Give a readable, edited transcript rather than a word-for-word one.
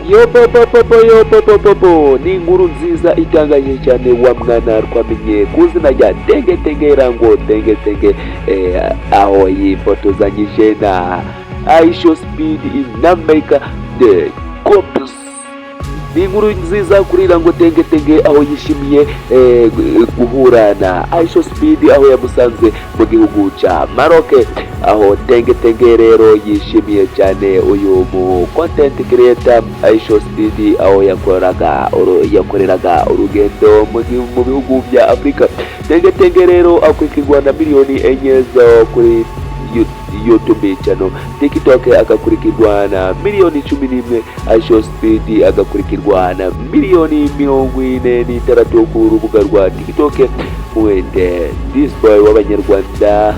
yo ni inkuru nziza itangaje cyane wa mwana twamenye ku izina rya Tenge Rango Tenge aho yifotozanyije na Ishow Speed in America the Cops. Ni inkuru nziza kuri Rango Tenge aho yishimiye guhura na Ishow Speed aho yamusanze mu gihugu cya Maroc, aho Tenge rero yishimiye cyane uyu mu content creator Ishow Speed aho yakoreraga urugendo mu bihugu bya Afrika. Tenge rero akurikirwa na miliyoni 4 zo kuri YouTube channel, TikTok agakurikirwa na miliyoni 11, Ishow Speed agakurikirwa na miliyoni 46 ku rubuga rwa TikTok. Wende this boy w'abanyarwanda